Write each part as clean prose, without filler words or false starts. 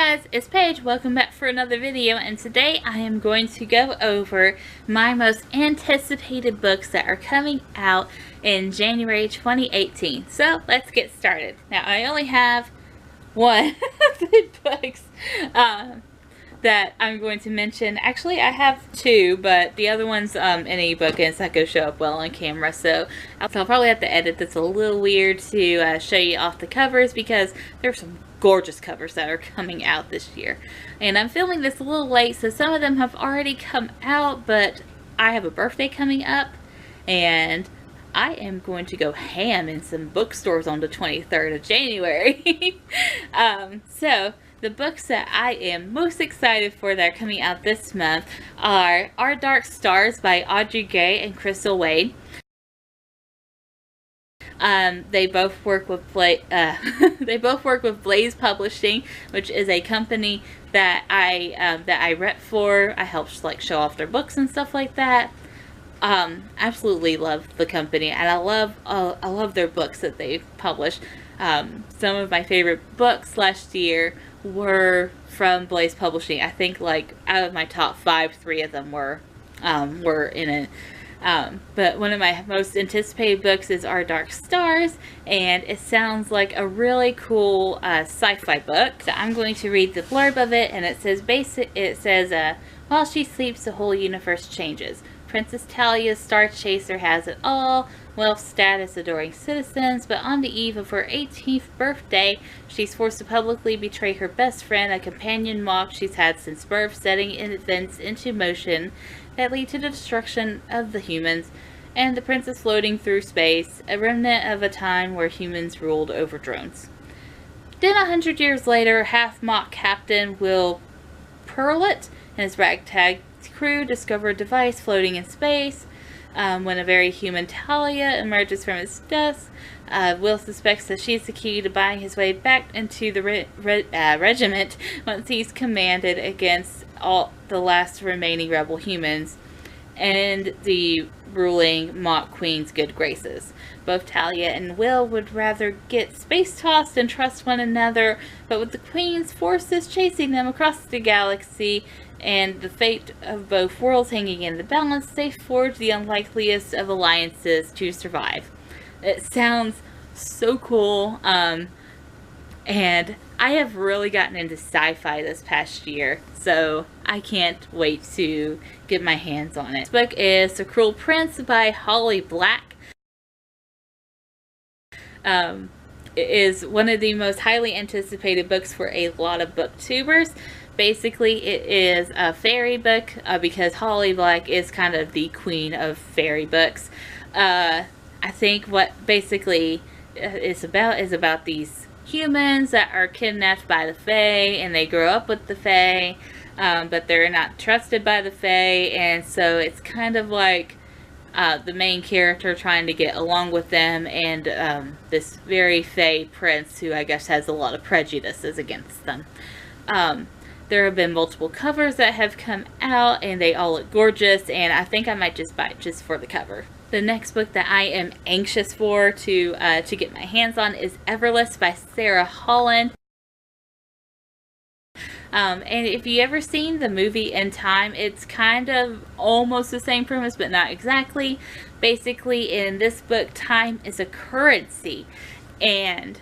guys, it's Paige. Welcome back for another video, and today I am going to go over my most anticipated books that are coming out in January 2018. So let's get started. Now I only have one of the books that I'm going to mention. Actually, I have two, but the other one's an ebook and it's not going to show up well on camera, so I'll probably have to edit this a little weird to show you off the covers, because there's some gorgeous covers that are coming out this year. And I'm filming this a little late, so some of them have already come out, but I have a birthday coming up and I am going to go ham in some bookstores on the 23rd of January. So the books that I am most excited for that are coming out this month are Our Dark Stars by Audrey Gray and Crystal Wade. They both work with Blaze Publishing, which is a company that I rep for. I help show off their books and stuff like that. Absolutely love the company, and I love their books that they publish. Some of my favorite books last year were from Blaze Publishing. I think out of my top 5, 3 of them were in it. But one of my most anticipated books is Our Dark Stars, and it sounds like a really cool sci-fi book. So I'm going to read the blurb of it, and it says while she sleeps, the whole universe changes. Princess Talia's star chaser has it all: wealth, status, adoring citizens, but on the eve of her 18th birthday, she's forced to publicly betray her best friend, a companion mock she's had since birth, setting events into motion that lead to the destruction of the humans, and the princess floating through space, a remnant of a time where humans ruled over drones. Then 100 years later, half-mock Captain Will Perlet and his ragtag crew discover a device floating in space. When a very human Talia emerges from his desk, Will suspects that she's the key to buying his way back into the regiment once he's commanded against all the last remaining rebel humans and the ruling mock queen's good graces. Both Talia and Will would rather get space-tossed and trust one another, but with the queen's forces chasing them across the galaxy and the fate of both worlds hanging in the balance, they forge the unlikeliest of alliances to survive. It sounds so cool, and I have really gotten into sci-fi this past year, so I can't wait to get my hands on it. This book is The Cruel Prince by Holly Black. It is one of the most highly anticipated books for a lot of booktubers. Basically, it is a fairy book because Holly Black is kind of the queen of fairy books. I think what basically it's about is about these humans that are kidnapped by the Fae, and they grow up with the Fae, but they're not trusted by the Fae, and so it's kind of like the main character trying to get along with them, and this very Fae prince who I guess has a lot of prejudices against them. There have been multiple covers that have come out, and they all look gorgeous, and I think I might just buy it just for the cover. The next book that I am anxious for to get my hands on is Everless by Sarah Holland. And if you ever seen the movie In Time, it's kind of almost the same premise, but not exactly. Basically, in this book, time is a currency, and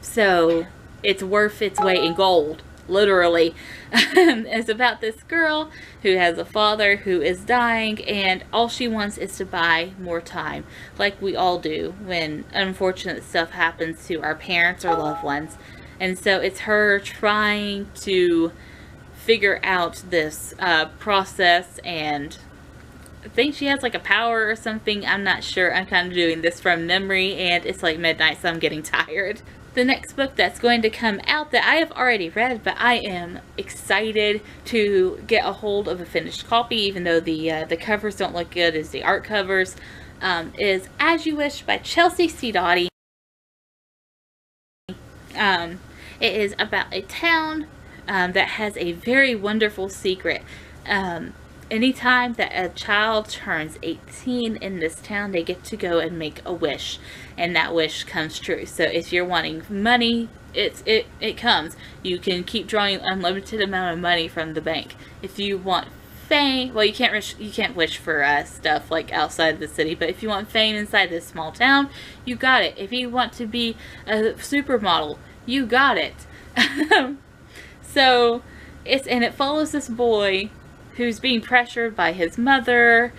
so it's worth its weight in gold. Literally. It's about this girl who has a father who is dying, and all she wants is to buy more time, like we all do when unfortunate stuff happens to our parents or loved ones. And so it's her trying to figure out this process, and I think she has like a power or something. I'm not sure. I'm kind of doing this from memory, and it's like midnight, so I'm getting tired. The next book that's going to come out that I have already read, but I am excited to get a hold of a finished copy, even though the covers don't look good as the art covers, is As You Wish by Chelsea C. Doughty. It is about a town that has a very wonderful secret. Anytime that a child turns 18 in this town, they get to go and make a wish, and that wish comes true. So if you're wanting money it comes. You can keep drawing unlimited amount of money from the bank. If you want fame, well, you can't wish for stuff like outside the city, but if you want fame inside this small town, you got it. If you want to be a supermodel, you got it. So it follows this boy who's being pressured by his mother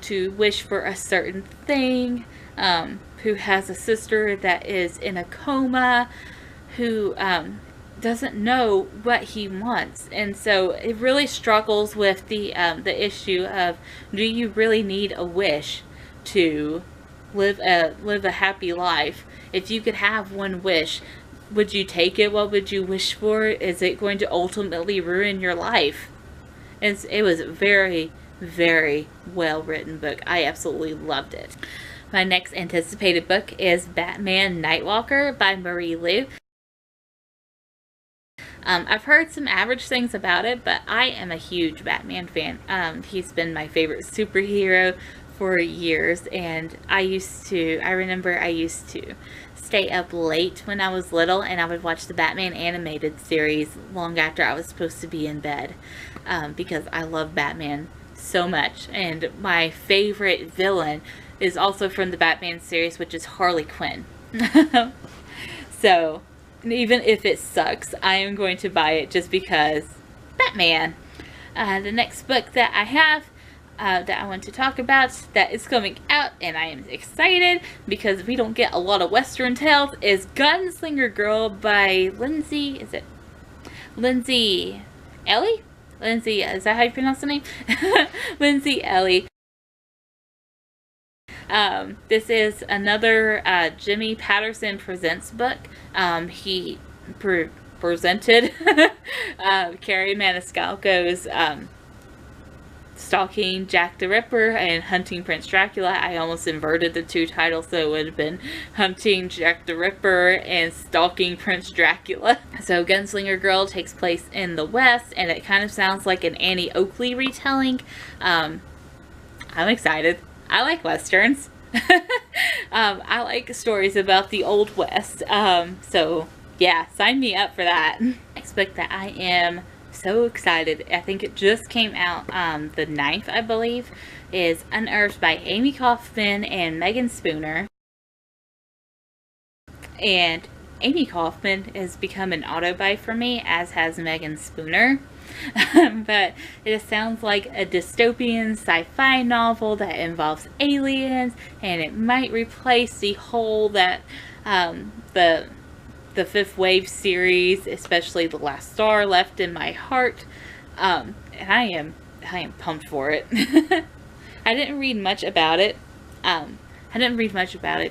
to wish for a certain thing, who has a sister that is in a coma, who doesn't know what he wants. And so it really struggles with the issue of, do you really need a wish to live a happy life? If you could have one wish, would you take it? What would you wish for? Is it going to ultimately ruin your life? It was a very, very well written book. I absolutely loved it. My next anticipated book is Batman Nightwalker by Marie Lu. I've heard some average things about it, but I am a huge Batman fan. He's been my favorite superhero for years, and I remember I used to stay up late when I was little, and I would watch the Batman animated series long after I was supposed to be in bed, because I love Batman so much. And my favorite villain is also from the Batman series, which is Harley Quinn. So even if it sucks, I am going to buy it just because Batman. The next book that I have that I want to talk about that is coming out, and I am excited because we don't get a lot of Western tales, is Gunslinger Girl by Lindsay. Is it Lindsay Ellie? Lindsay, is that how you pronounce the name? Lindsay Ellie. This is another Jimmy Patterson Presents book. He presented Carrie Maniscalco's stalking Jack the Ripper and hunting Prince Dracula. I almost inverted the two titles, so it would have been hunting Jack the Ripper and stalking Prince Dracula. So Gunslinger Girl takes place in the West, and it kind of sounds like an Annie Oakley retelling. I'm excited. I like Westerns. I like stories about the Old West. So yeah, sign me up for that. Next book that I am so excited, I think it just came out the 9th, I believe, is Unearthed by Amy Kaufman and Megan Spooner. And Amy Kaufman has become an auto-buy for me, as has Megan Spooner. But it sounds like a dystopian sci-fi novel that involves aliens, and it might replace the whole that the Fifth Wave series, especially The Last Star, left in my heart. And I am pumped for it. I didn't read much about it.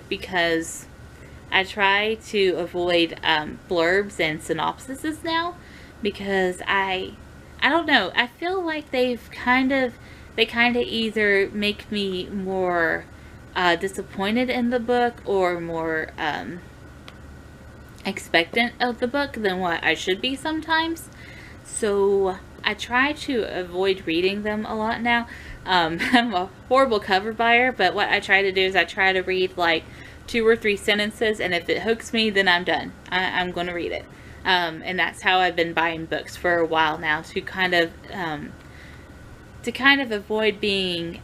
Because I try to avoid blurbs and synopsises now, because I don't know, I feel like they kind of either make me more disappointed in the book, or more expectant of the book than what I should be sometimes. So I try to avoid reading them a lot now. I'm a horrible cover buyer, but what I try to do is I try to read like 2 or 3 sentences, and if it hooks me, then I'm done. I'm going to read it. And that's how I've been buying books for a while now, to kind of avoid being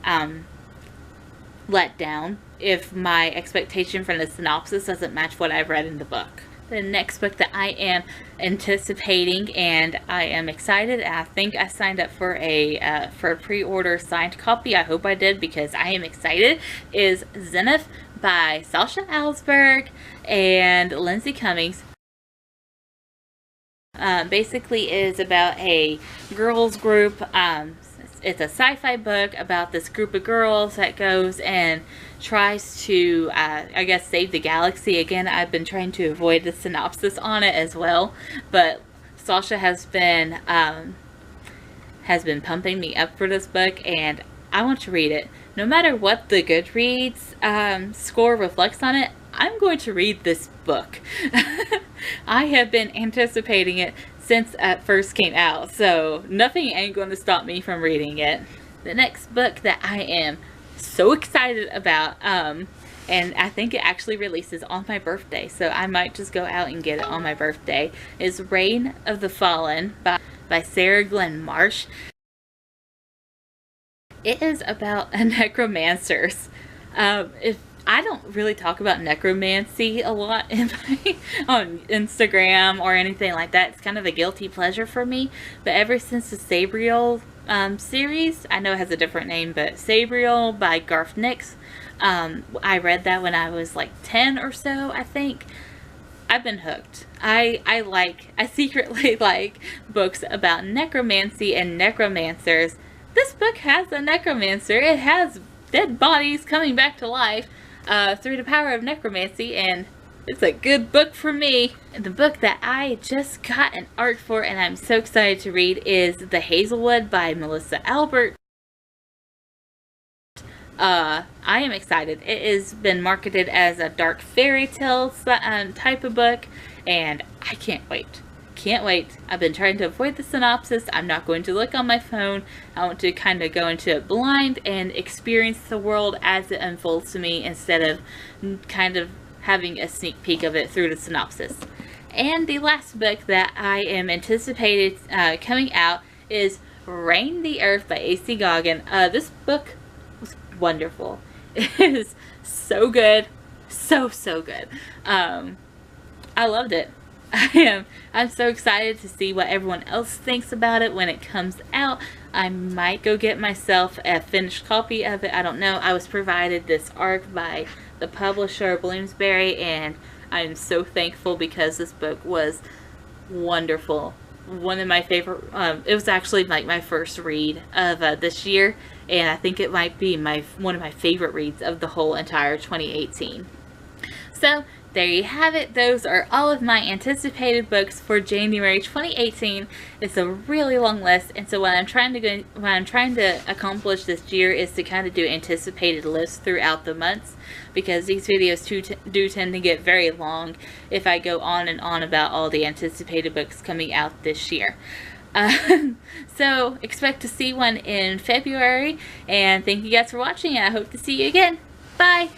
let down if my expectation from the synopsis doesn't match what I've read in the book. The next book that I am anticipating, and I am excited, I think I signed up for a pre-order signed copy. I hope I did, because I am excited, is Zennith by Sasha Ellsberg and Lindsay Cummings. Basically is about a girls group. It's a sci-fi book about this group of girls that goes and tries to, I guess, save the galaxy. Again, I've been trying to avoid the synopsis on it as well, but Sasha has been pumping me up for this book, and I want to read it. No matter what the Goodreads score reflects on it, I'm going to read this book. I have been anticipating it since it first came out, so nothing ain't going to stop me from reading it. The next book that I am so excited about and I think it actually releases on my birthday, so I might just go out and get it on my birthday. Is Reign of the Fallen by Sarah Glenn Marsh. It is about necromancers. If I don't really talk about necromancy a lot on Instagram or anything like that. It's kind of a guilty pleasure for me. But ever since the Sabriel series, I know it has a different name, but Sabriel by Garth Nix, I read that when I was like 10 or so, I think. I've been hooked. I secretly like books about necromancy and necromancers. This book has a necromancer. It has dead bodies coming back to life through the power of necromancy, and it's a good book for me. And the book that I just got an art for and I'm so excited to read is The Hazelwood by Melissa Albert. I am excited. It has been marketed as a dark fairy tale type of book, and I can't wait. Can't wait. I've been trying to avoid the synopsis. I'm not going to look on my phone. I want to kind of go into it blind and experience the world as it unfolds to me instead of kind of having a sneak peek of it through the synopsis. And the last book that I am anticipated coming out is Reign the Earth by A.C. Goggin. This book was wonderful. It is so good. So good. I loved it. I'm so excited to see what everyone else thinks about it when it comes out. I might go get myself a finished copy of it. I don't know. I was provided this arc by the publisher Bloomsbury, and I'm so thankful because this book was wonderful. One of my favorite, it was actually like my first read of this year, and I think it might be one of my favorite reads of the whole entire 2018. So there you have it. Those are all of my anticipated books for January 2018. It's a really long list, and so what I'm trying to accomplish this year is to kind of do anticipated lists throughout the months, because these videos do tend to get very long if I go on and on about all the anticipated books coming out this year. So expect to see one in February, and thank you guys for watching, and I hope to see you again. Bye!